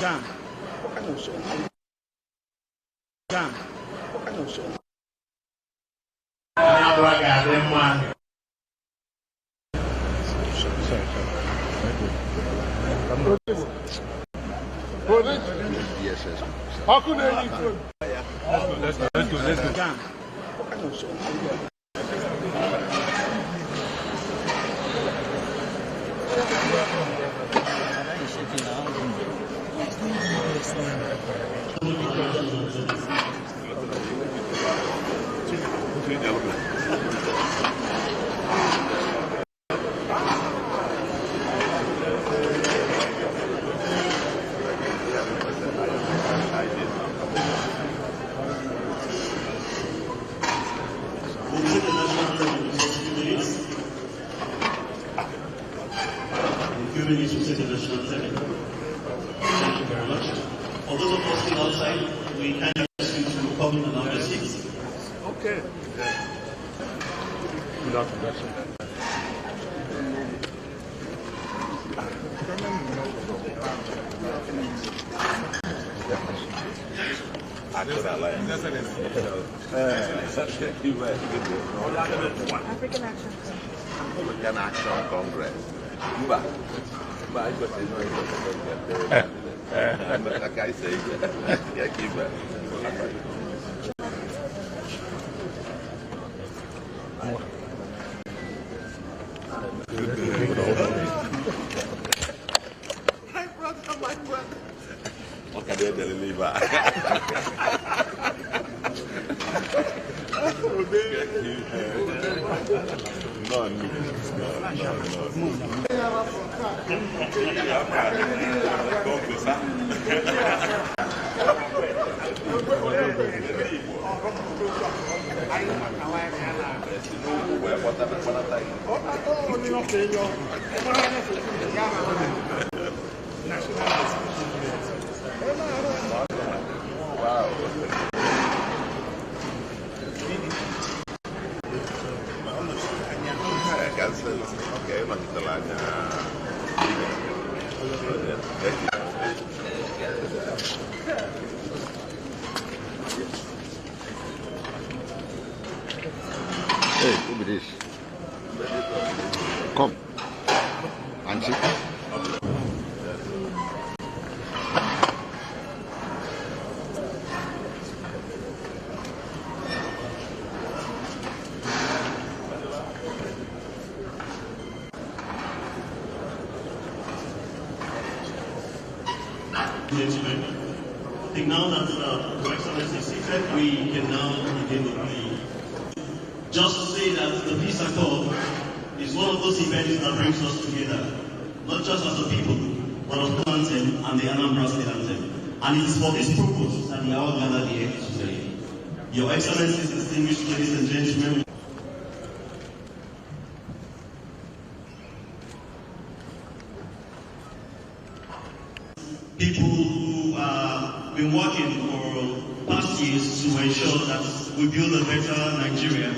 Jam. What kind of show? Jam. What kind of show? Anambra Yes. How could they leave? Let's go. Jam. What kind of show? Thank you very much. For those of us still outside, we can ask you to come to number 6. Okay. Without introduction. African Action Congress. Like I say, my brother. What can they deliver? Okay, Hey, who be this? Come. Auntie. Gentlemen, I think now that Your Excellency is seated, we can now begin the plea. Just to say that the peace accord is one of those events that brings us together, not just as a people, but of the anthem and the Anambra State anthem. And it is for this purpose that we are all gathered here today. Your Excellencies, distinguished ladies and gentlemen, people who have been working for past years to ensure that we build a better Nigeria.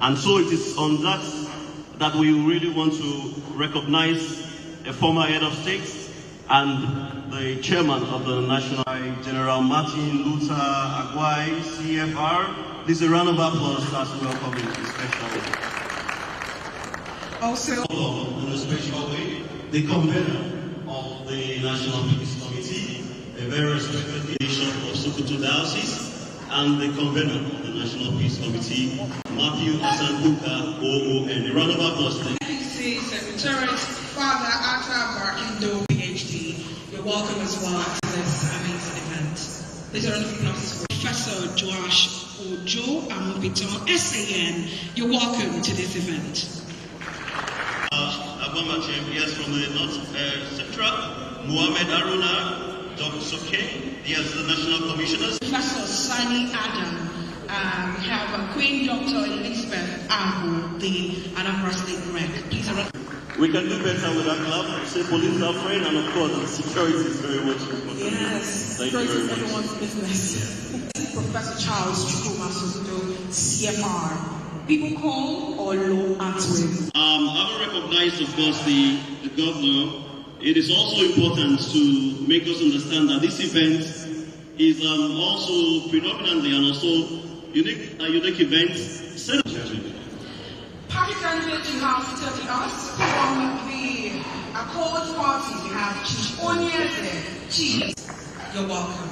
And so it is on that we really want to recognize a former head of state and the chairman of the National, General Martin Luther Agwai, CFR. This is a round of applause as we welcome him especially. Also, in a special way, the convener of the National Peace Committee, a very respected bishop of Sokoto Diocese, and the convener of the National Peace Committee, Matthew Asanbuka, OON. A round of applause. NPC Secretary, Father Atra Barkindo, PhD. You're welcome as well to this amazing event. Please round of applause for Professor Joash Ojo Amupiton, SAN. You're welcome to this event. Yes, from the North Central, Muhammad Aruna, Dr. Soke, yes, the National Commissioners. Professor Sani Adam, we have Queen Dr. Elizabeth Abu, the Anambra State Rec. Please around. We can do better with our club. Say police are friend, and of course, the security is very much important. Yes, thank you very much. Everyone's business. Professor Charles Chukuma Soto, CFR. People call or low answering. I will recognize, of course, the governor it is also important to make us understand that this event is also predominantly and also a unique event. Party candidates you have to us from the Accord Party. We have Chief Onyeze. Chief, you're welcome.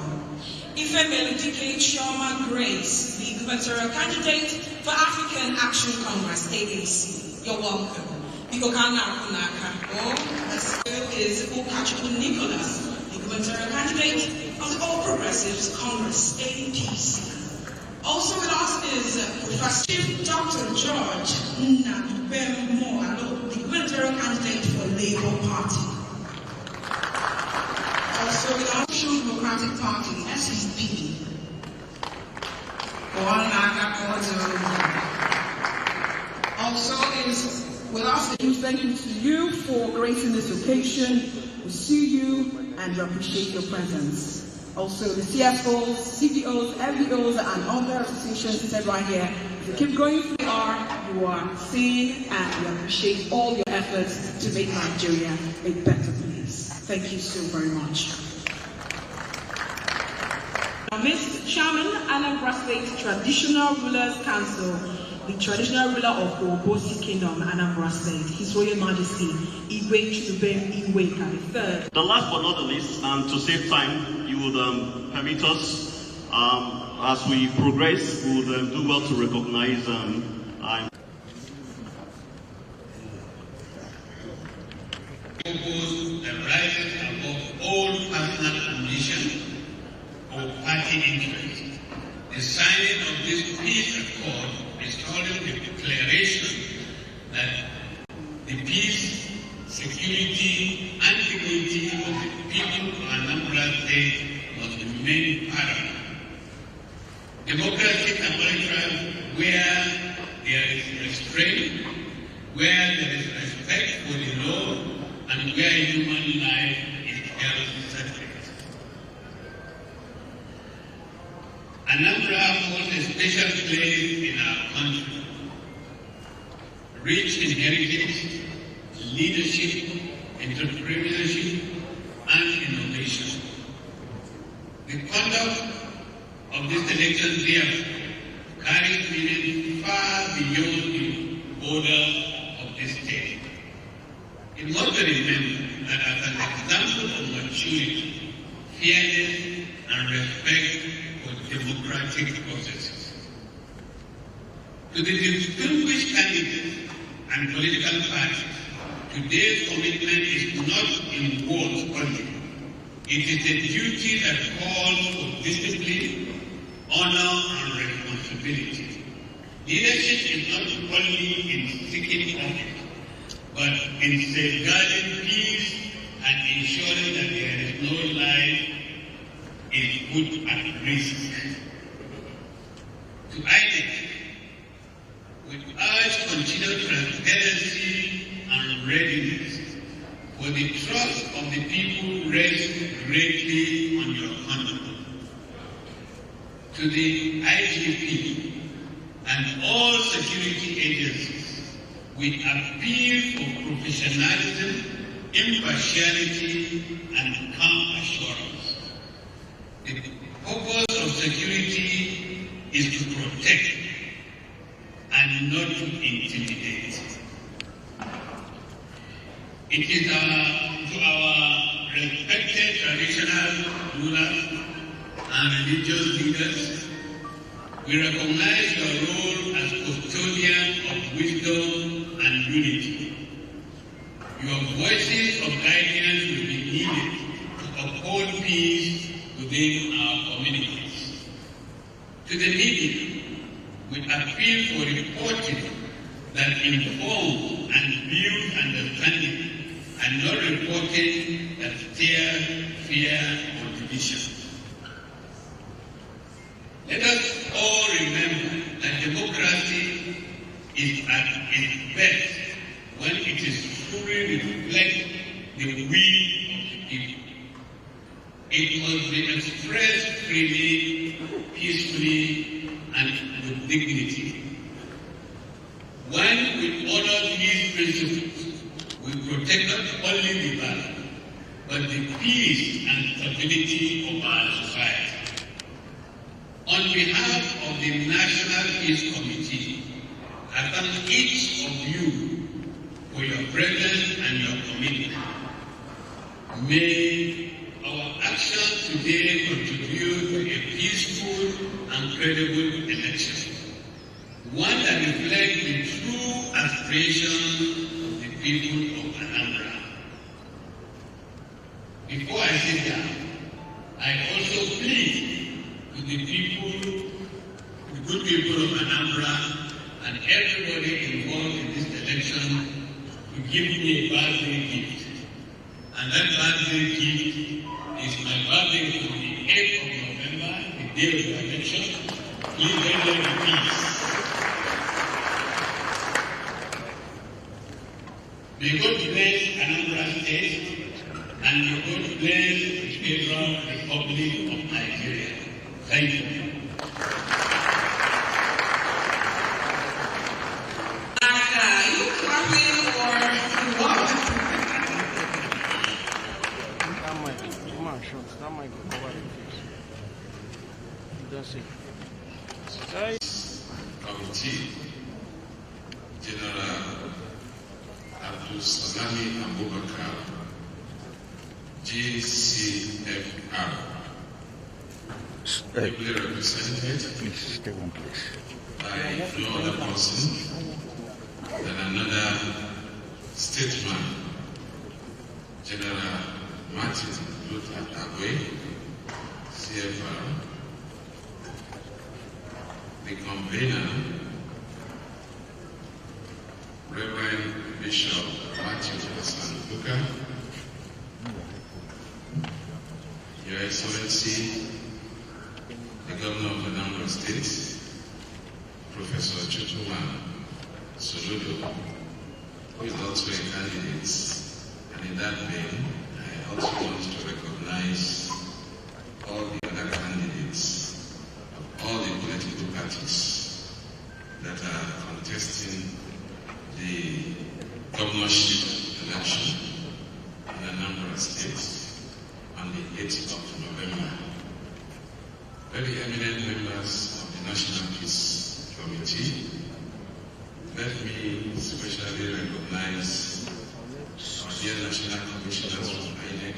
Ifemele DK Chioma Grace, the gubernatorial candidate for African Action Congress, AAC. You're welcome. Ikokana Kunaka. Next is Okachuku Nicholas, the gubernatorial candidate of the All Progressives Congress, APC. Also with us is Professor Dr. George Nnadubem-Moalo, the gubernatorial candidate for Labour Party. Also with us, Social Democratic Party, SSP. Also is with us, thank you to you for gracing this occasion. We see you and we appreciate your presence. Also the CFOs, CDOs, FDOs, and other associations seated right here. If you keep going through you are seeing, and we appreciate all your efforts to make Nigeria a better place. Thank you so very much. Mr. Chairman, Anambra State Traditional Rulers Council, the traditional ruler of Obosi Kingdom, Anambra State, His Royal Majesty, Igwe Chidubem Iweka III. The last but not the least, and to save time, you would permit us, as we progress, we would do well to recognize the rises above all personal ambition or party interest. The signing of this peace accord is holding the declaration that the peace, security, and dignity of the people of Anambra State must remain paramount. Democracy can only thrive where there is restraint, where there is respect for the law, and where human life is held sacred. Anambra holds a special place in our country, rich in heritage, leadership, entrepreneurship, and innovation. The conduct of this election therefore carries meaning far beyond the borders of this state. It must be remembered that as an example of maturity, fairness, and respect for democratic processes. To the distinguished candidates and political parties, today's commitment is not in words only. It is a duty that calls for discipline, honor, and responsibility. Leadership is not only in seeking office, but in safeguarding peace and ensuring that there is no life is put at risk. To INEC, we urge continued transparency and readiness, for the trust of the people rests greatly on your conduct. To the IGP and all security agencies, we appeal for professionalism, impartiality, and calm assurance. The purpose of security is to protect and not to intimidate. It is to our respected traditional rulers and religious leaders, we recognize your role as custodians of wisdom and unity. Your voices of guidance will be needed to uphold peace within our communities. To the media, we appeal for reporting that informs and builds understanding, and not reporting that stir fear or division. Let us all remember that democracy is at its best when it is fully reflects the will of the people. It must be expressed freely, peacefully, and with dignity. When we honor these principles, we protect not only the ballot, but the peace and stability of our society. On behalf of the National Peace Committee, I thank each of you for your presence and your commitment. May our action today contribute to a peaceful and credible election, one that reflects the true aspirations of the people of Anambra. Before I sit down, I also plead with the people, the good people of Anambra, and everybody involved in this election to give me a birthday gift. And that birthday gift is my birthday on the 8th of November, the day of the election. Please let there be peace. May God bless Anambra State, and may God bless the Federal Republic of Nigeria. Thank you. Are you clapping or what? That might go over the face. That's it. Committee, General Abdul Salami Abubakar, GCFR, ably represented by no other person than another statesman, General Martin Luther Agwe, CFR, the convener, Reverend Bishop Matthew Hassan Buka, Your Excellency, the Governor of Anambra State, Professor Chuchuman Soludo, who is also a candidate, and in that vein, I also want to recognize all the other candidates of all the political parties that are contesting the governorship election in Anambra State on the 8th of November. Very eminent members of the National Peace Committee, let me especially recognize our dear National Commissioners from INEC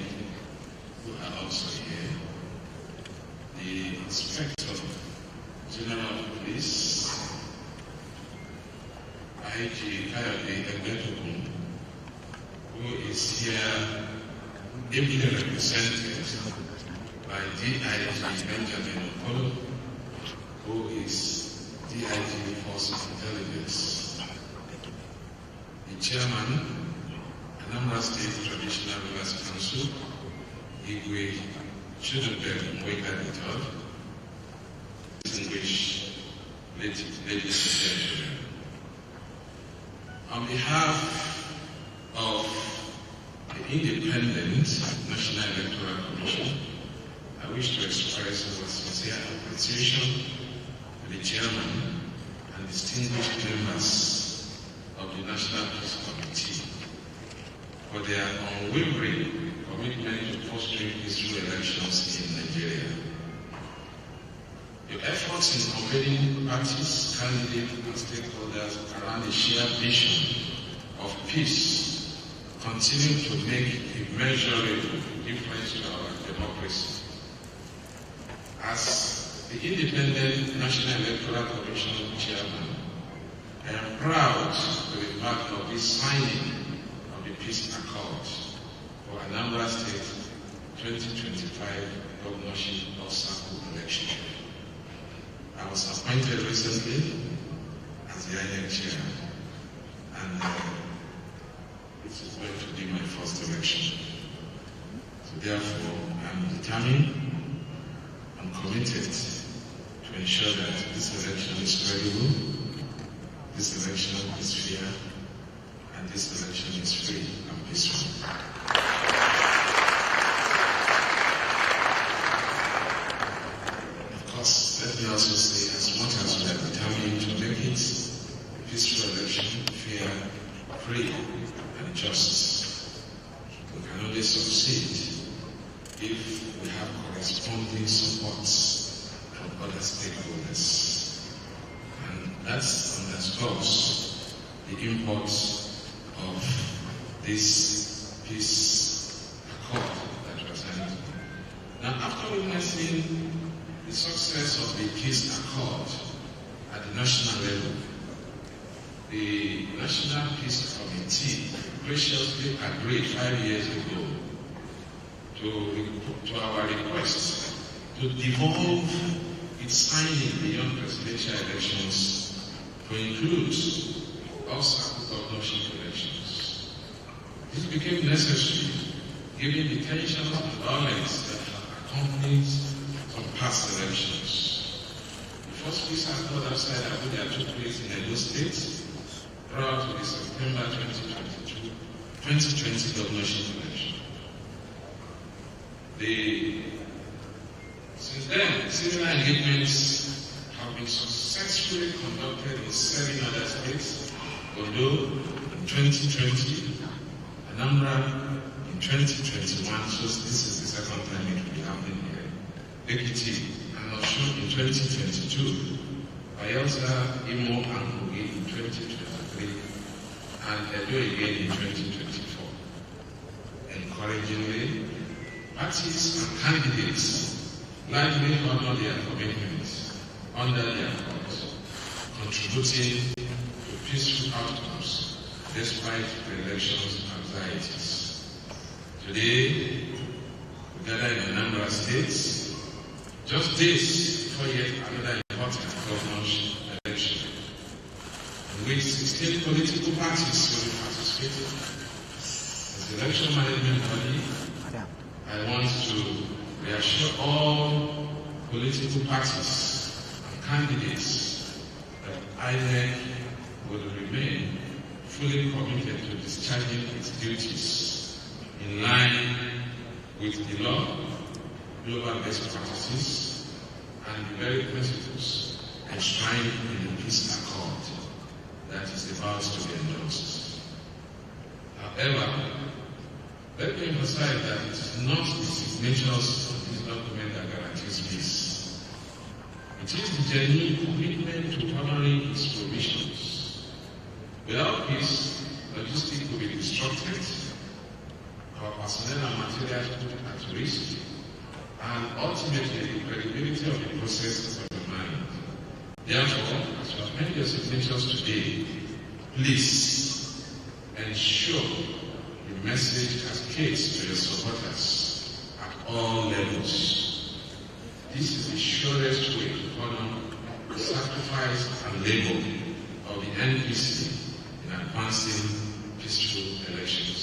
who are also here, the Inspector General of Police, IG Kayode Egbetokun, who is here ably represented by DIG Benjamin Okolo, who is DIG Forces Intelligence. The Chairman, Anambra State Traditional Rulers Council, Igwe Chudubem Mweka III, distinguished ladies and gentlemen. On behalf of the Independent National Electoral Commission, I wish to express our sincere appreciation to the Chairman and distinguished members of the National Peace Committee for their unwavering commitment to fostering peaceful elections in Nigeria. Your efforts in convening parties, candidates, and stakeholders around a shared vision of peace continue to make immeasurable difference to our democracy. As the Independent National Electoral Commission Chairman, I am proud to be part of this signing of the Peace Accord for Anambra State 2025 governorship of circle election. I was appointed recently as the INEC chair, and this is going to be my first election. So therefore, I'm determined and committed to ensure that this election is credible, this election is fair, and this election is free and peaceful. Of course, let me also say, as much as we are determined to make it a peaceful election, fair, free, and just, we can only succeed if we have corresponding supports from other stakeholders. And that underscores the import of this peace accord that was signed. Now, after witnessing the success of the peace accord at the national level, the National Peace Committee graciously agreed 5 years ago to our request to devolve its signing beyond presidential elections to include all circle governorship elections. This became necessary given the tensions and violence that have accompanied some past elections. The first peace accord outside Abuja took place in Edo State prior to the September 2020 governorship election. Since then, similar engagements have been successfully conducted in 7 other states: Ondo in 2020, Anambra in 2021, so this is the second time it will be happening here, Ekiti and Osun in 2022, Bayelsa, Imo, and Kogi in 2023, and Edo again in 2024. Encouragingly, parties and candidates largely honor their commitments under their cause, contributing to peaceful outcomes despite the election's anxieties. Today, we gather in Anambra State, just days before yet another important governorship election, in which 16 political parties will be participating. As the election management body, I want to reassure all political parties and candidates that INEC will remain fully committed to discharging its duties in line with the law, global best practices, and the very principles enshrined in the peace accord that is about to be endorsed. However, let me emphasize that it is not the signatures of this document that guarantees peace. It is the genuine commitment to honoring its provisions. Without peace, logistics will be disrupted, our personnel and materials put at risk, and ultimately the credibility of the process is undermined. Therefore, as you have made your signatures today, please ensure the message cascades to your supporters at all levels. This is the surest way to honor the sacrifice and labor of the NPC in advancing peaceful elections.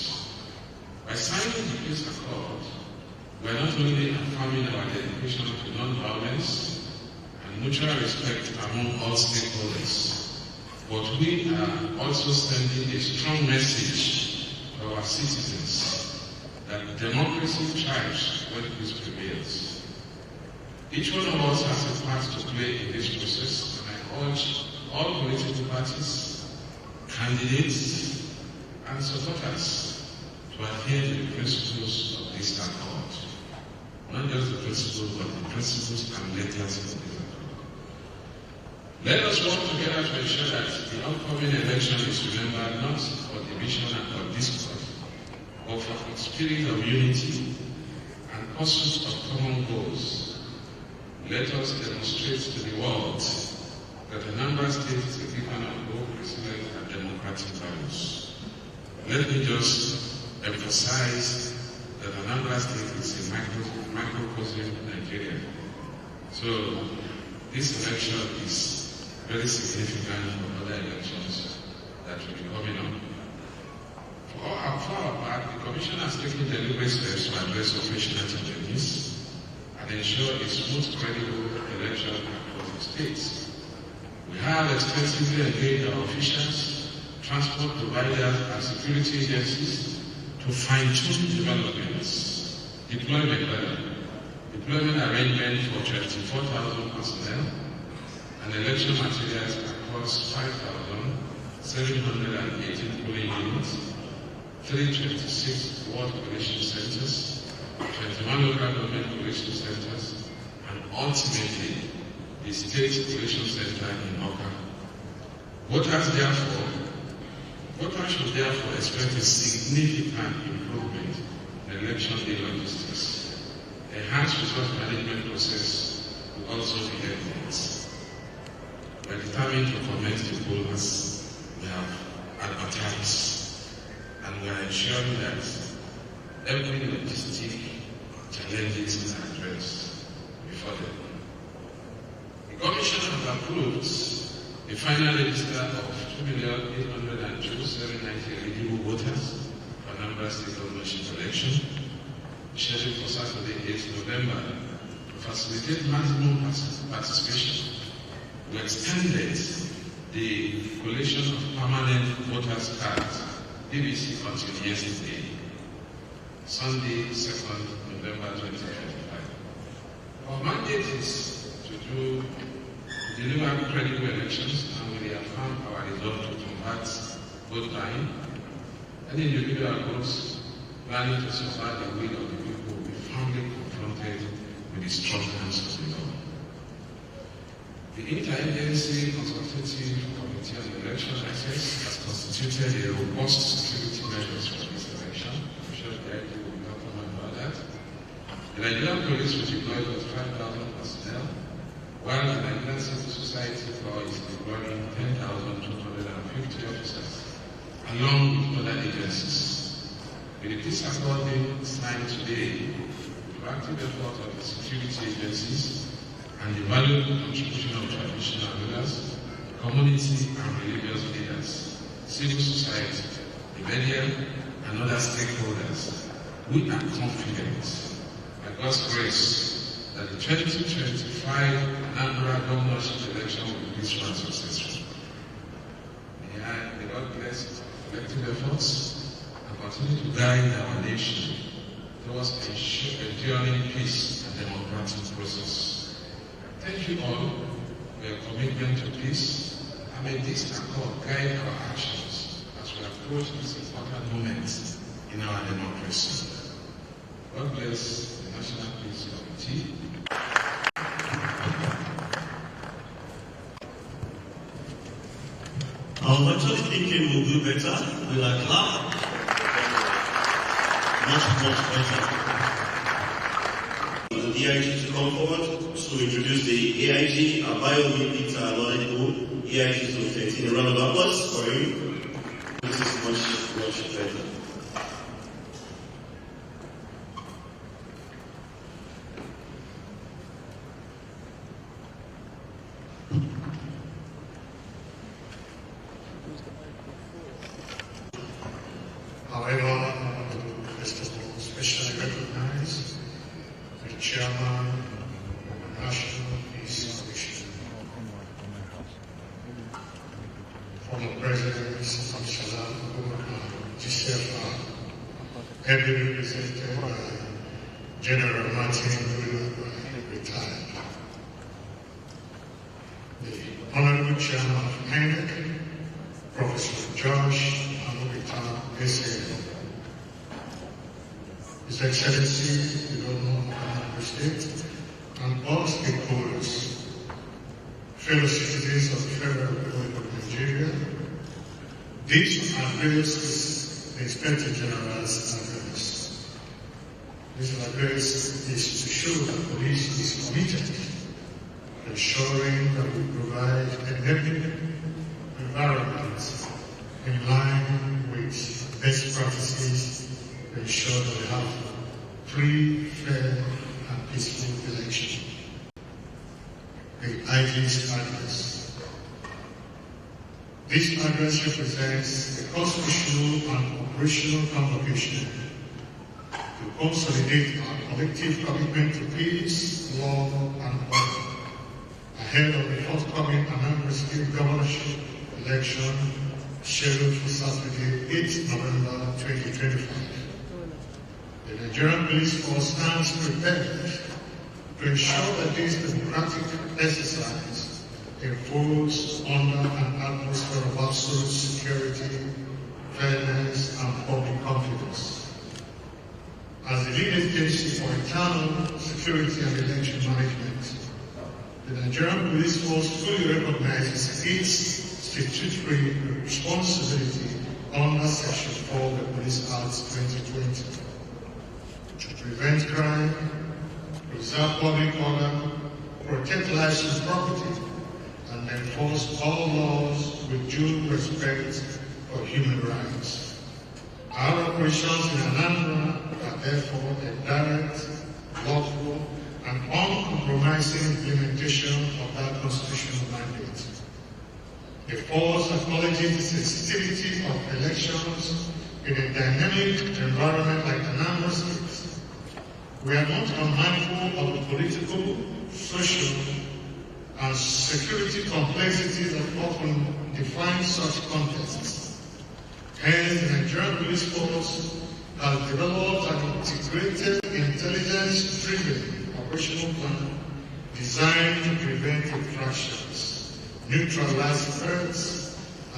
By signing the peace accord, we are not only affirming our dedication to non-violence and mutual respect among all stakeholders, but we are also sending a strong message to our citizens that democracy thrives when peace prevails. Each one of us has a part to play in this process, and I urge all political parties, candidates, and supporters to adhere to the principles of this accord. Not just the principles, but the principles and letters of this accord. Let us work together to ensure that the upcoming election is remembered not for division and for discord, but for its spirit of unity and pursuit of common goals. Let us demonstrate to the world that Anambra State is a beacon of hope, resilience, and democratic values. Let me just emphasize that Anambra State is a microcosm of Nigeria. So this election is very significant for other elections that will be coming up. For our part, the Commission has taken deliberate steps to address operational challenges and ensure a smooth, credible election across the states. We have extensively engaged our officials, transport providers, and security agencies to fine-tune deployment arrangement for 24,000 personnel and election materials across 5,718 polling units, 326 ward operation centers, 21 local government collation centers, and ultimately the state collation center in Oka. Voters should therefore expect a significant improvement in election day logistics. Enhanced resource management process will also be evident. We are determined to commence the poll as we have advertised, and we are ensuring that every logistic challenges are addressed before them. The Commission has approved the final register of 2,802,790 eligible voters for Anambra State Governorship election, scheduled for Saturday, 8th November. To facilitate maximum participation, we extended the collation of permanent voters' cards, PVC, until yesterday, Sunday, 2nd November 2025. Our mandate is to deliver credible elections, and we reaffirm our resolve to combat vote buying. Any individual groups planning to subvert the will of the people will be firmly confronted with the strong hands of the law. The Interagency Consultative Committee on Election Access has constituted a robust security measures for this election. I'm sure the idea will not comment about that. The Nigerian police will deploy with 5,000 personnel, while the Nigerian Civil Society Corps is deploying 10,250 officers, along with other agencies. With the peace accord being signed today, the proactive effort of the security agencies and the valuable contribution of traditional rulers, community and religious leaders, civil society, the media, and other stakeholders, we are confident, by God's grace, that the 2025 Anambra governorship election will be peaceful and successful. May God bless collective efforts and continue to guide our nation towards enduring peace and democratic process. Thank you all for your commitment to peace, and may this accord guide our actions as we approach this important moment in our democracy. God bless the National Peace Committee. I was actually thinking we'll do better with a clap. Much better. The AIG to come forward to introduce the AIG, our bio-military knowledgeable AIG to 13. A round of applause for him. This is much better. However, first of all, especially recognize the chairman of the National Peace Commission, former President Salam GCFR, heavily represented by General Martin, retired. The Honorable Chairman of INEC, Professor Josh SA. His Excellency, the Governor of Anambra State, and all stakeholders, fellow citizens of the Federal Republic of Nigeria, this address the Inspector General's address. This address is to show that police is committed to ensuring that we provide an enabling environment in line with best practices to ensure that we have free, fair, and peaceful election. The IG's address. This address represents the constitutional and operational convocation to consolidate our collective commitment to peace, law, and order ahead of the forthcoming Anambra State governorship election scheduled for Saturday, 8th November 2025. The Nigerian Police Force stands prepared to ensure that this democratic exercise enfolds under an atmosphere of absolute security, fairness, and public confidence. As as the lead agency for internal security and election management. The Nigerian Police Force fully recognizes its statutory responsibility under Section 4 of the Police Act 2020 to prevent crime, preserve public order, protect lives and property, and enforce all laws with due respect for human rights. Our operations in Anambra are therefore a direct, lawful, and uncompromising implementation of that constitutional mandate. The force acknowledges the sensitivity of elections in a dynamic environment like Anambra State. We are not unmindful of the political, social, and security complexities that often define such contexts. Hence, the Nigerian Police Force has developed an integrated, intelligence-driven operational plan designed to prevent infractions, neutralize threats,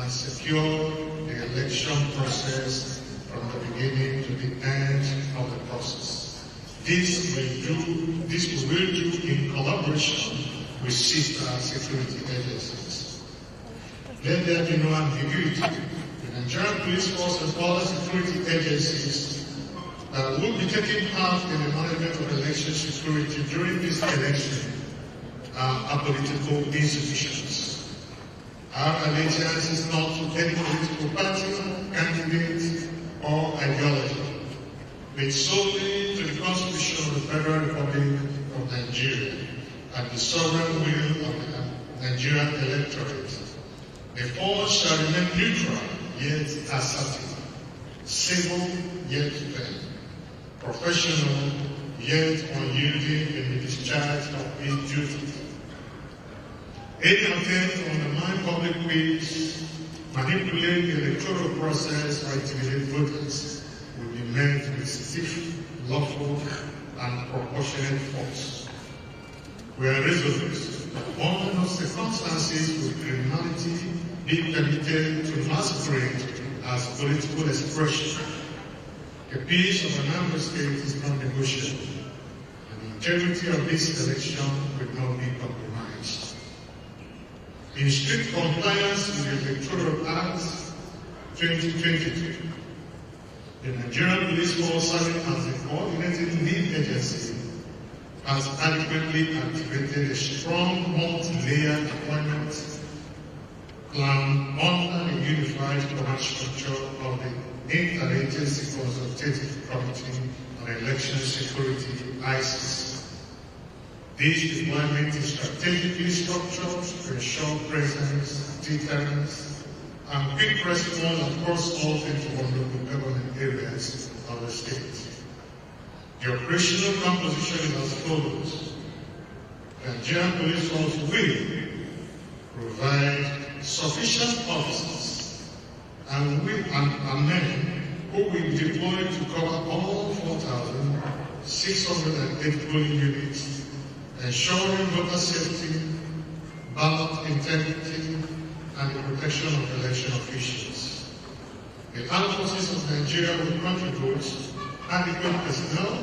and secure the election process from the beginning to the end of the process. This we will do in collaboration with sister security agencies. Let there be no ambiguity. The Nigerian Police Force and other security agencies that will be taking part in the management of election security during this election are political institutions. Our allegiance is not to any political party, candidate, or ideology, but solely to the Constitution of the Federal Republic of Nigeria and the sovereign will of the Nigerian electorate. The force shall remain neutral, yet assertive, civil, yet fair, professional, yet unyielding in the discharge of its duties. Any attempt to undermine public peace, manipulate the electoral process, or intimidate voters will be met with stiff, lawful, and proportionate force. We are resolute that under no circumstances will criminality be permitted to masquerade as political expression. The peace of Anambra State is not negotiable, and the integrity of this election will not be compromised. In strict compliance with the Electoral Act 2022, the Nigerian Police Force, serving as the coordinating lead agency, has adequately activated a strong multi-layer deployment plan under the unified command structure of the Interagency Consultative Committee on Election Security, ICES. This deployment is strategically structured to ensure presence, deterrence, and quick response across all 21 local government areas of the state. The operational composition is as follows. The Nigerian Police Force will provide sufficient officers and men who will be deployed to cover all 4,608 polling units, ensuring voter safety, ballot integrity, and the protection of election officials. The armed forces of Nigeria will contribute adequate personnel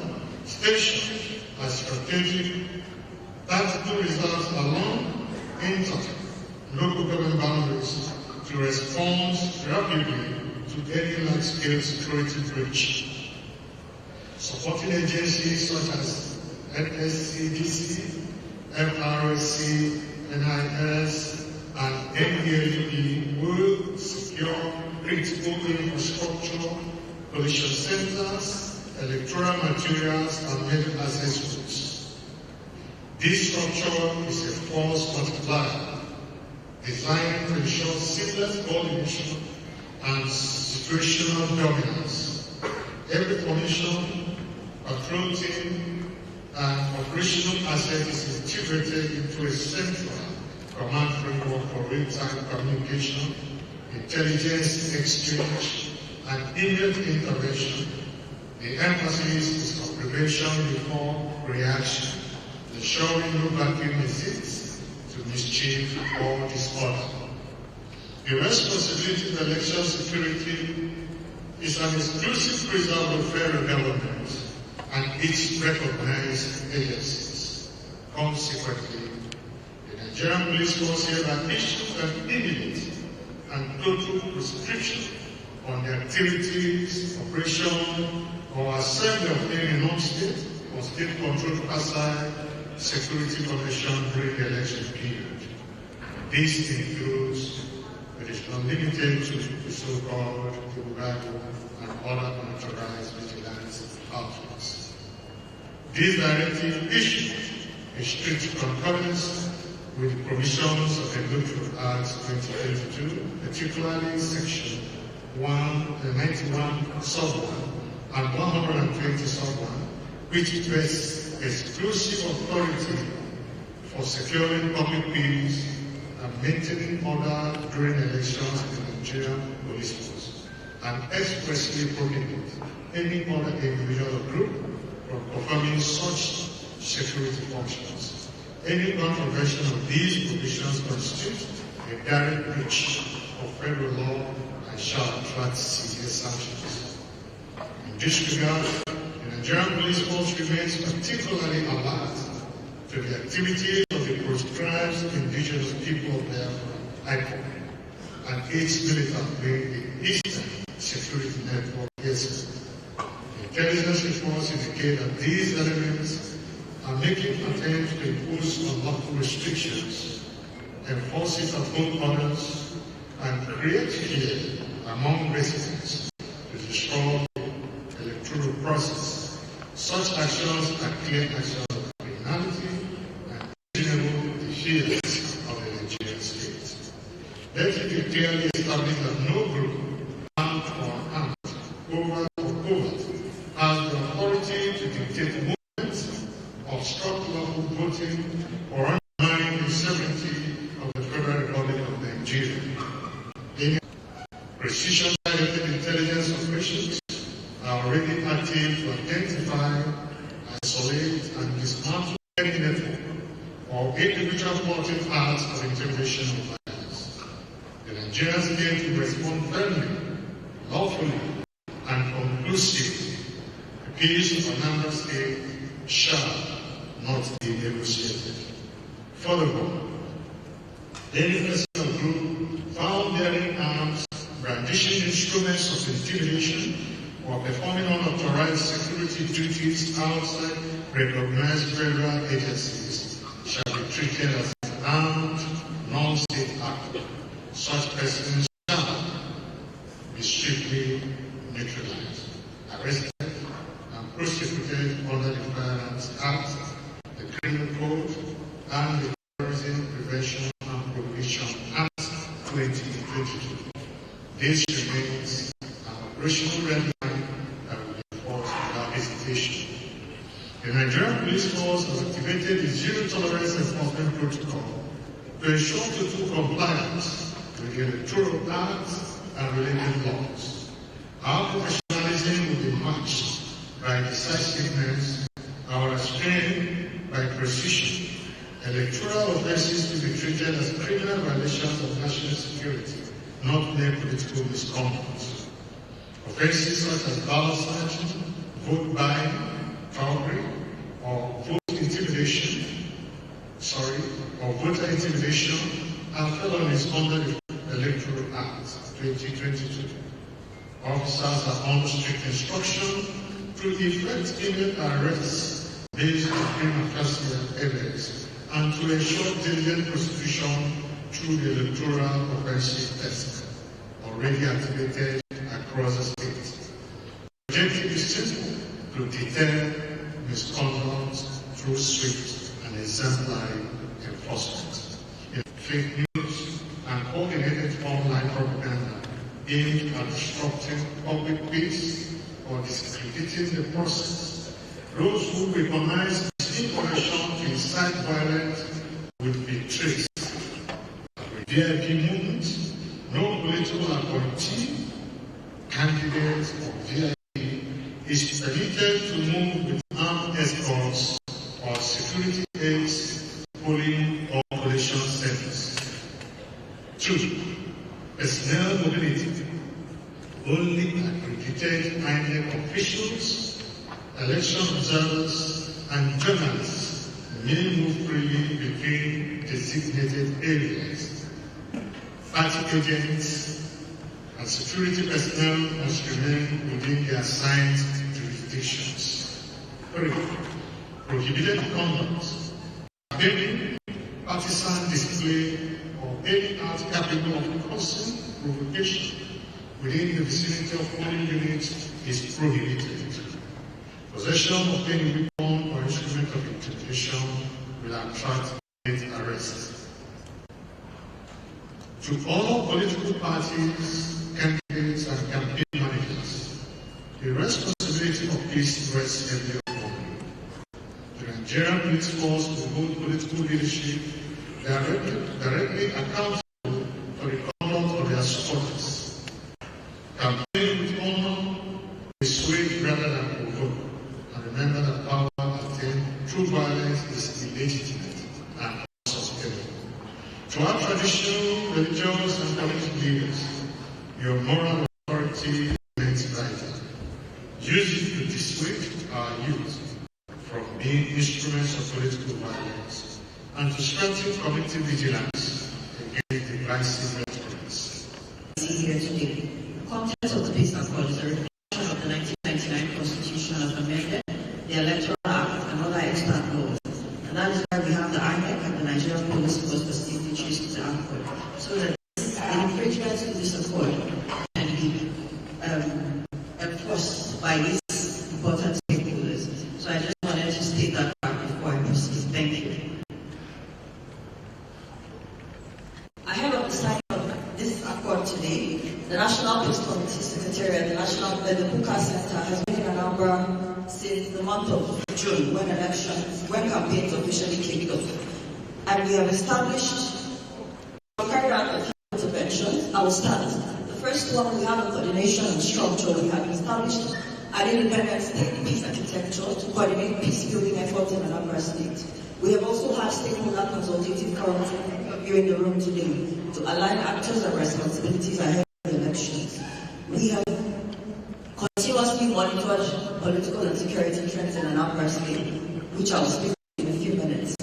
stationed at strategic tactical reserves along local government boundaries to respond rapidly to any large-scale security breach. Supporting agencies such as NSCDC, FRSC, NIS, and NDLE will secure critical infrastructure, collection centers, electoral materials, and medical accessories. This structure is a force multiplier designed to ensure seamless coordination and situational dominance. Every commission, patrol team, and operational asset is integrated into a central command framework for real-time communication, intelligence exchange, and immediate intervention. The emphasis is on prevention before reaction, ensuring no vacuum exists to mischief or disorder. The responsibility of election security is an exclusive preserve of fair government and its recognized agencies. Consequently, the Nigerian Police Force hereby issues an immediate and total prescription on the activities, operation, or assembly of any non-state or state-controlled facile security formation during the election period. This includes, but is not limited to, the so-called Uganda and other unauthorized vigilance outfits. This directive issued a strict concurrence with the provisions of the Electoral Act 2022, particularly Section 191 sub 1 and 120 sub 1, which vests exclusive authority for securing public peace and maintaining order during elections in the Nigerian Police Force, and expressly prohibit any other individual or group from performing such security functions. Any contravention of these provisions constitutes a direct breach of federal law and shall attract severe sanctions. In this regard, the Nigerian Police Force remains particularly alert to the activities of the proscribed indigenous people of Biafra, IPOB, and its militant wing, the Eastern Security Network, ESN. Intelligence reports indicate that these elements are making attempts to impose unlawful restrictions, enforce it upon others, and create fear among residents to destroy the electoral process. Such actions are clear actions of criminality and reasonable with the fears of the Nigerian state. Let it be clearly established that no group, armed or unarmed, covert or covert, has the authority to dictate movements, obstruct lawful voting, or undermine the sovereignty of the Federal Republic of Nigeria. In precision-guided intelligence operations are already active to identify, isolate, and dismantle any network or individual plotting acts of intimidation or violence. The Nigerian state will respond firmly, lawfully, and conclusively. The peace of Anambra state shall not be negotiated. Furthermore, any person or group found bearing arms, brandishing instruments of intimidation, or performing unauthorized security duties outside recognized federal agencies shall be treated as an armed, non-state actor. Such persons shall be strictly neutralized, arrested, and prosecuted under the Firearms Act, the Criminal Code, and the Terrorism Prevention and Prohibition Act 2022. This remains an operational red line that will be enforced without hesitation. The Nigerian Police Force has activated the Zero Tolerance Enforcement Protocol to ensure total compliance with the Electoral Act and related laws. Our professionalism will be matched by decisiveness, our restraint by precision. Electoral offences to be treated as criminal violations of national security, not mere political misconduct. Offences such as ballot snatching, vote buying, robbery, or voter intimidation are felonies under the Electoral Act 2022. Officers are under strict instruction to effect immediate arrests based on prima facie evidence and to ensure diligent prosecution through the electoral offensive test already activated across the state. The objective is simple: to deter misconduct through swift and exemplary enforcement. Fake news and coordinated online propaganda aimed at disrupting public peace or discrediting the process. Those who weaponize misinformation to incite violence will be traced. With VIP movements, no political appointee, candidate, or VIP is permitted to move with armed escorts or security aids, polling or collation centers. 2. Personnel mobility. Only accredited INEC officials election observers and journalists may move freely between designated areas. Party agents and security personnel must remain within their assigned jurisdictions. 3. Prohibited conduct, campaigning, partisan display, or any act capable of causing provocation within the vicinity of polling units is prohibited. Possession of any weapon or instrument of intimidation will attract arrest. To all political parties, candidates, and campaign managers, the responsibility of peace rests heavily upon you. The Nigerian police force will hold political leadership directly accountable for the conduct of their supporters. Campaign with honor, persuade rather than provoke, and remember that power attained through violence is illegitimate and unsustainable. To our traditional, religious, and political leaders, your moral authority remains vital. Use it to dissuade our youth from being instruments of political violence and to strengthen community vigilance against divisive rhetorics. Here today, the content of the peace accord is a reflection of the 1999 Constitution as amended, the Electoral Act, and other extant laws. And that is why we have the INEC and the Nigerian Police Force as signatories to the accord, so that the infringements to this accord can be enforced by these important stakeholders. So I just wanted to state that part before I proceed. Thank you. Ahead of the signing of this accord today, the National Peace Committee Secretariat, the Puka Center, has been in Anambra since the month of June, when campaigns officially kicked off. And we have carried out a few interventions. I will start. The first one, we have a coordination and structure. We have established an independent state peace architecture to coordinate peace-building efforts in Anambra State. We have also had stakeholder consultative council here in the room today to align actors and responsibilities ahead of the elections. We have continuously monitored political and security trends in Anambra State, which I will speak in a few minutes.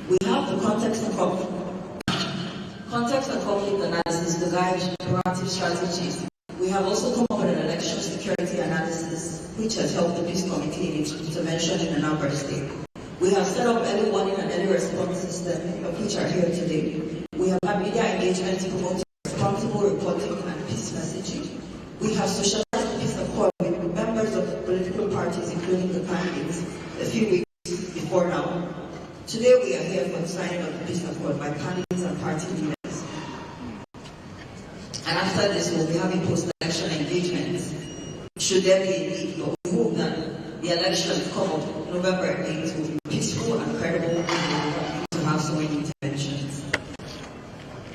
We have the context and conflict analysis to guide proactive strategies. We have also come up with an election security analysis, which has helped the Peace Committee in its intervention in Anambra State. We have set up early warning and early response system, of which are here today. We have had media engagement to promote responsible reporting and peace messaging. We have socialized the peace accord with members of political parties, including the candidates, a few weeks before now. Today we are here for the signing of the peace accord by candidates and party leaders. And after this, we'll be having post-election engagements. Should there be a need, but we hope that the elections come up November 8th will be peaceful and credible to have so many interventions.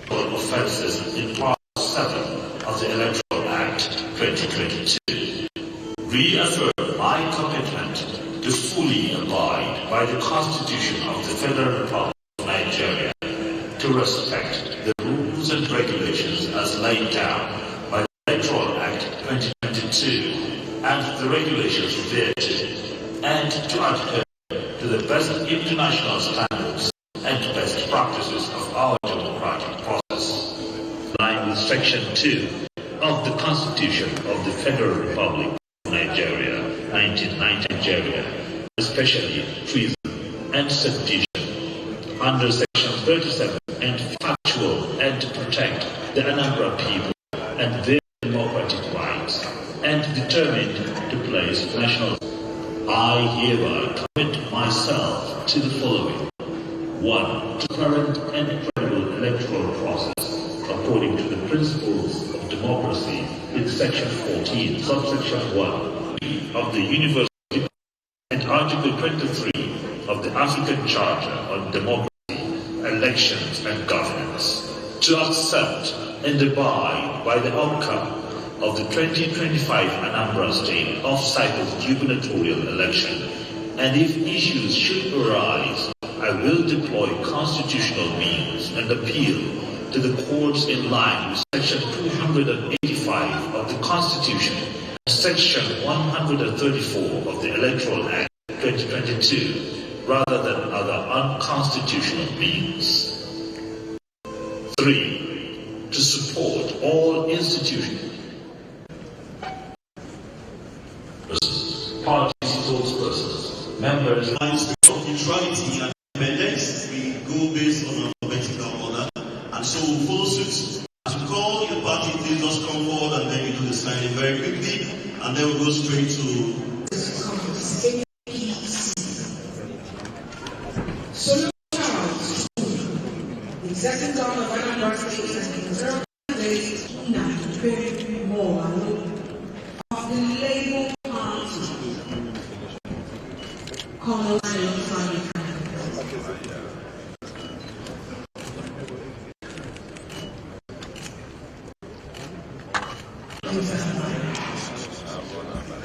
Offences in Part 7 of the Electoral Act 2022 reaffirm my commitment to fully abide by the Constitution of the Federal Republic of Nigeria, to respect the rules and regulations as laid down by the Electoral Act 2022 and the regulations thereto, and to adhere to the best international standards and best practices of our democratic process. In line with Section 2 of the Constitution of the Federal Republic of Nigeria, 1990 Nigeria, especially treason and sedition, under Section 37, and factual and to protect the Anambra people and their democratic rights, and determined to place national. I hereby commit myself to the following. 1. Transparent and credible electoral process according to the principles of democracy in Section 14, subsection 1 of the Universal and Article 23 of the African Charter on Democracy, Elections and Governance. To accept and abide by the outcome of the 2025 Anambra State off-cycle gubernatorial election, and if issues should arise, I will deploy constitutional means and appeal to the courts in line with Section 285 of the Constitution and Section 134 of the Electoral Act 2022 rather than other unconstitutional means. 3. To support all institutions, party spokespersons, members. Of neutrality and independence, we go based on alphabetical order, and so we follow suit. As we call your party, please just come forward, and then you do the signing very quickly, and then we go straight to. So the executive governor of Anambra State has been 0 days to pay more of the Labour Party. Colonel and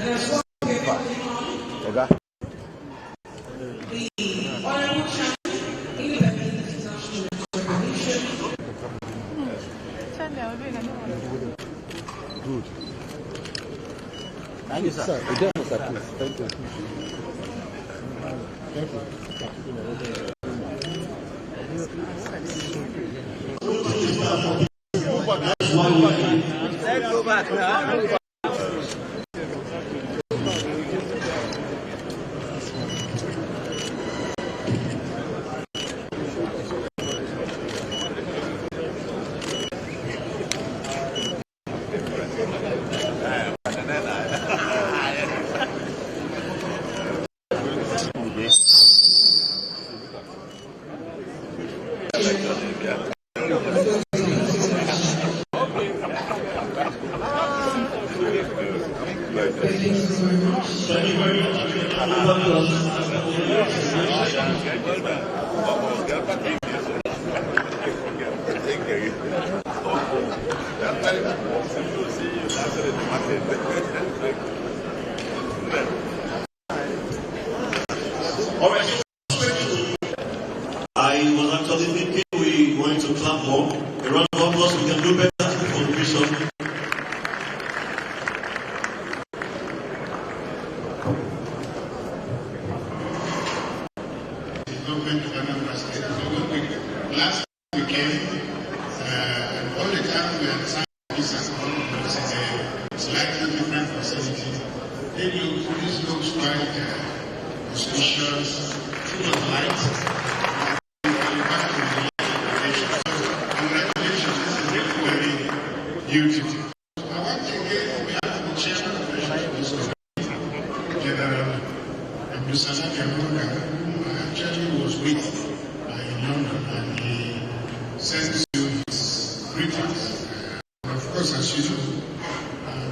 as well as the Honorable Chairman, Independent International Recognition. Good. Thank you, sir. Thank you. Thank you. Let's go back now. I was actually thinking we going to clap more. A round of applause, we can do better for the bishop. Government of Anambra State. Last weekend, and all the time we had signed this as a slightly different facility. This looks quite auspicious, full of light. Congratulations, this is really very beautiful. I want to again behalf of the chairman of the Committee, General Anambra, who actually was with in London, and he sent you his greetings. Of course, as you know,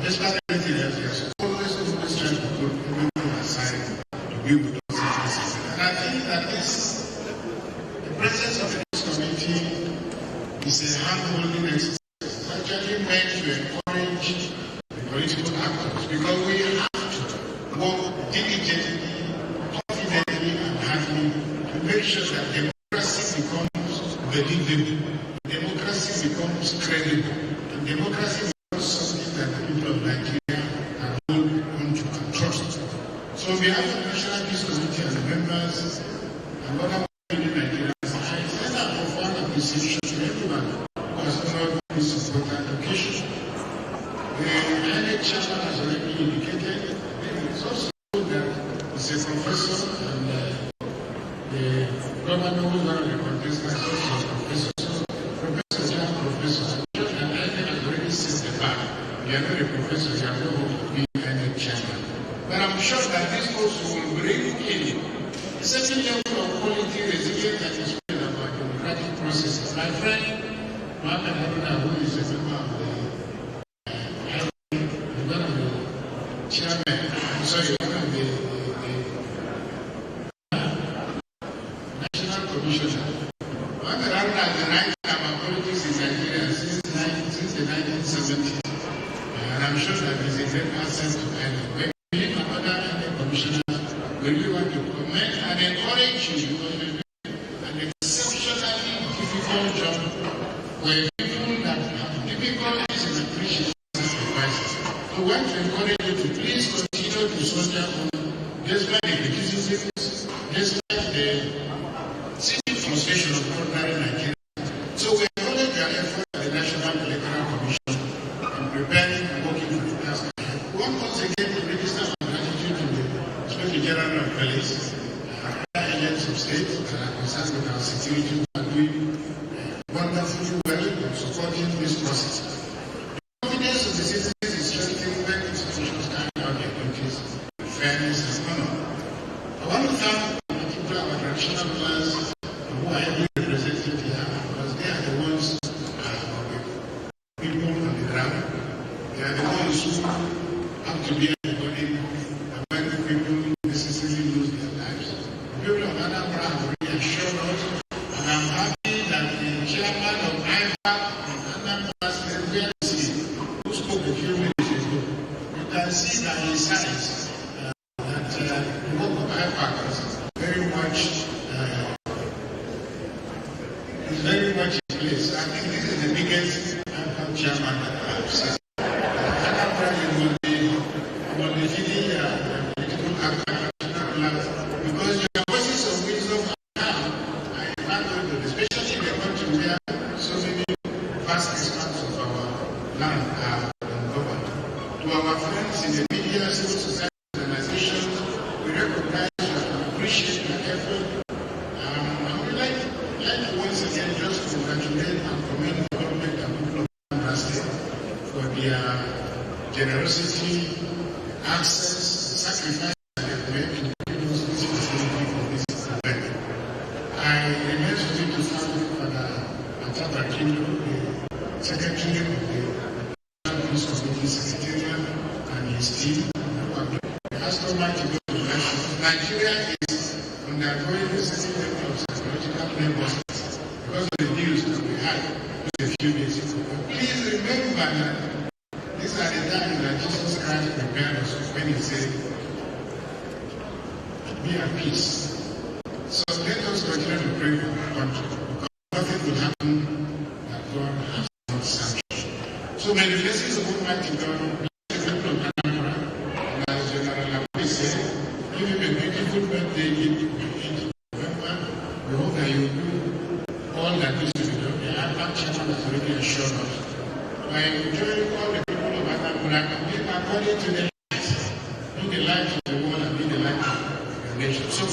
despite everything else, he has always tried to put everything aside to be with us. And I think that the presence of this committee is a hand-holding exercise. It's actually meant to encourage the political actors, because we have to work diligently, confidently, and hardly to make sure that democracy becomes believable, democracy becomes credible, and democracy becomes something that the people of Nigeria are hold on to and trust. So we have the National Peace Committee and the members and other Nigerians. I send a profound appreciation to everyone who has honored this important occasion. The INEC chairman has already indicated it's also that he's a professor, and the governor who is one of the contestants is also a professor. So professors are professors. And INEC has already set the bar. They are not a professor, they are not being INEC chairman. But I'm sure that this also will bring in a certain level of quality, resilience, and discipline about democratic processes. My friend, Mohammed Haruna, who is a member of one of the chairman, one of the national commissioner. Mohammed Haruna has been writing about politics in Nigeria since the 1970s. And I'm sure that he's a great asset to INEC. We really want to commend and encourage you, because you're doing an exceptionally difficult job where people that have difficulties in appreciating sacrifices. So we want to encourage encourage you to please continue to soldier on, despite the criticisms, despite the seeming frustration of ordinary Nigeria. So we acknowledge your effort at the National Electoral Commission in preparing and working for the task ahead. We want once again to register our gratitude to the Inspector General of Police, other agents of state that are concerned with our security, who are doing wonderfully well in supporting this process. The confidence of the citizens is strengthening when institutions carry out their duties with fairness and honor. I want to thank in particular our traditional rulers who are ably represented here, because they are the ones people on the ground. They are the ones who have to be at the body when people necessarily lose their lives. The people of Anambra have already assured us, and I'm happy that the chairman of INEC in Anambra State, who spoke a few minutes ago, you can see that he says that the work of INEC is very much in place. I think this is the biggest INEC chairman that I have seen. Anambra will be feeding political actors because your voices of wisdom are now, I invite you, especially in the country where so many vast expanse of our land are uncovered. To our friends in the media, civil society organizations, we recognize and appreciate your effort. I would like to once again just congratulate and commend the government and people of Anambra State for their generosity, access, sacrifice that they make to give us this facility for this event. I remain to thank Father Anambra, the Secretary of the Peace Committee Secretariat, and his team. I ask Almighty God to bless you. Nigeria is undergoing a certain level of psychological nervousness because of the news that we had just a few days ago. Please remember that these are the times that Jesus Christ prepared us when he said, "Be at peace." So let us continue to pray for the country, because nothing will happen that God has not sanctioned. So may the blessings of Almighty God bless the people of Anambra, and as General Abbey said, give him a beautiful birthday in November. We hope that you do all that needs to be done. The INEC chairman has already assured us. I enjoy all the people of Anambra and live according to the light. Be the light of the world and be the light of the nation. So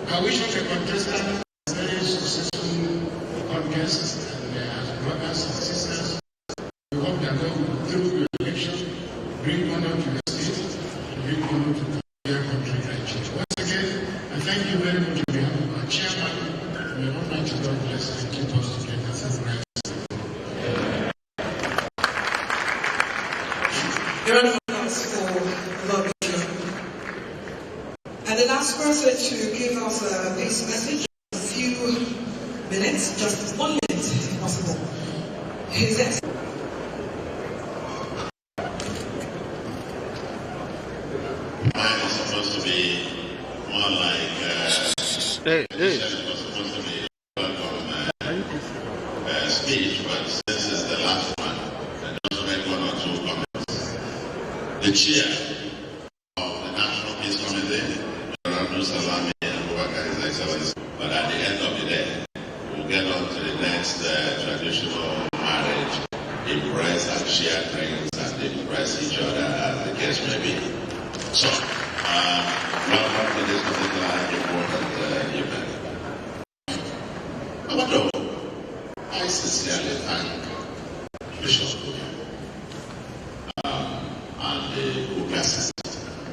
I wish all the contestants a very successful contest, and as brothers and sisters, we hope that God will, through your election, bring honor to the state and bring honor to the country Nigeria. Once again, I thank you very much on behalf of our chairman. May Almighty God bless and keep us together for right. There are no hands for love. And the last person to give us a peace message, a few minutes, just 1 minute if possible. His Excellency. Mine is supposed to be more like it was supposed to be welcome speech, but since it's the last one, I just make 1 or 2 comments. The chair of the National Peace Committee, Salami and His Excellency, but at the end of the day, we'll get on to the next traditional marriage, embrace and share drinks and embrace each other as the case may be. So, welcome to this particular important event. I sincerely thank Bishop and the Uga Center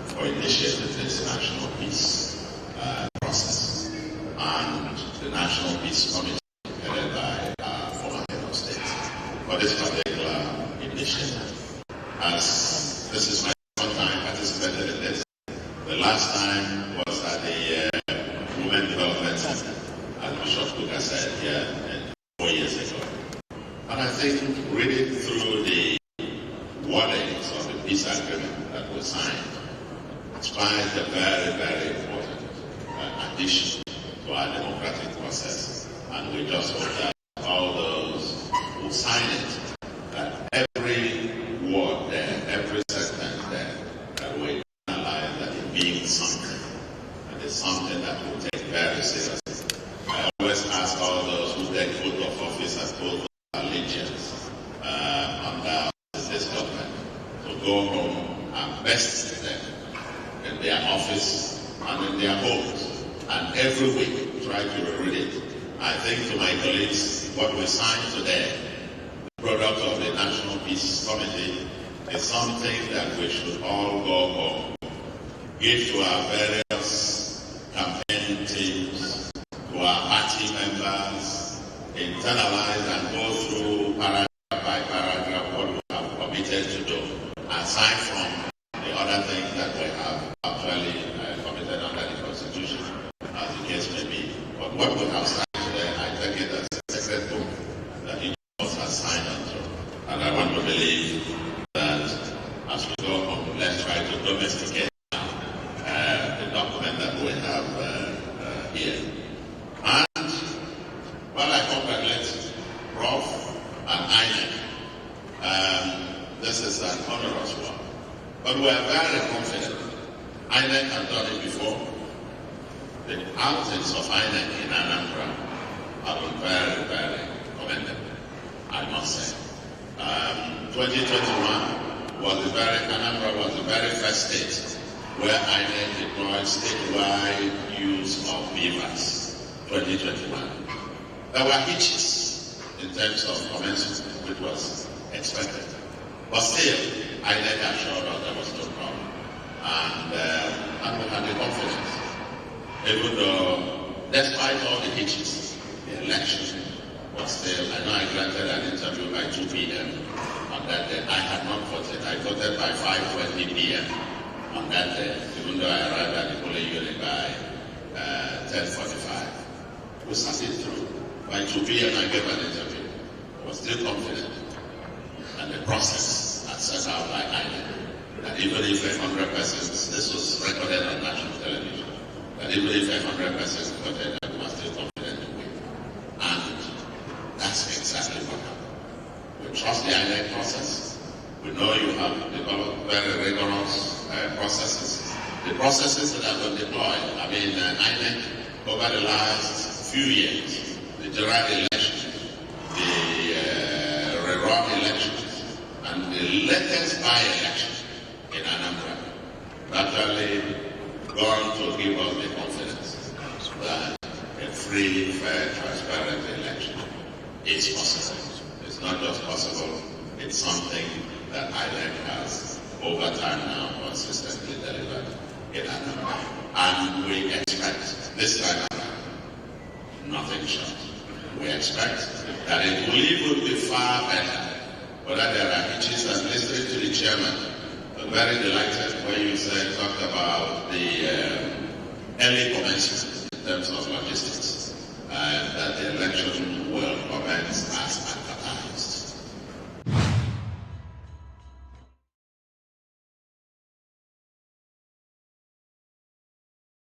for initiating this national peace process, and the National Peace Committee headed by former head of state for this particular initiative. As this is my second time participating in this, the last time was at the Women Development Center, as Bishop Kuka said here 4 years ago. And I think reading through the wordings of the peace agreement that was signed, it's quite a very, very important addition to our democratic process. And we just hope that all those who sign it, that every word there, every sentence there, oath of allegiance under this government to go home and vest them in their office and in their homes, and every week try to read it. I think to my colleagues, what we signed today, the product of the National Peace Committee, is something that we should all go home, give to our various campaign teams, to our party members, internalize and go through paragraph by paragraph what we have committed to do, aside from the other things that we have actually committed under the Constitution, as the case may be. But what we have signed today, I take it as a secret book that each of us has signed on to. And I want to believe that as we go home, let's try to domesticate the document that we have here. And while I congratulate Prof and INEC, this is an honorous one. But we are very confident. INEC has done it before. The outings of INEC in Anambra have been very, very commendable, I must say. 2021 Anambra was the very first state where INEC deployed statewide use of beavers. 2021. There were hitches in terms of commencement, which was expected. But still, INEC assured us there was no problem. And we had the confidence. Even though, despite all the hitches, the election was still, I know I granted an interview by 2 p.m. on that day. I had not voted. I voted by 5:20 p.m. on that day, even though I arrived at the polling unit by 10:45. We sat it through. By 2 p.m. I gave an interview. I was still confident. And the process had set out by INEC, that even if 100%, this was recorded on national television, that even if 100% voted, we were still confident to win. And that's exactly what happened. We trust the INEC process. We know you have developed very rigorous processes. The processes that have been deployed, INEC over the last few years, the general election, the rerun elections, and the latest by-election in Anambra, actually going to give us the confidence that a free, fair, transparent election is possible. It's not just possible, it's something that INEC has over time now consistently delivered in Anambra. And we expect this time around nothing short. We expect that it will even be far better. Whether there are hitches, and listening to the chairman, I'm very delighted when you talked about the early commencement in terms of logistics, and that the election will commence as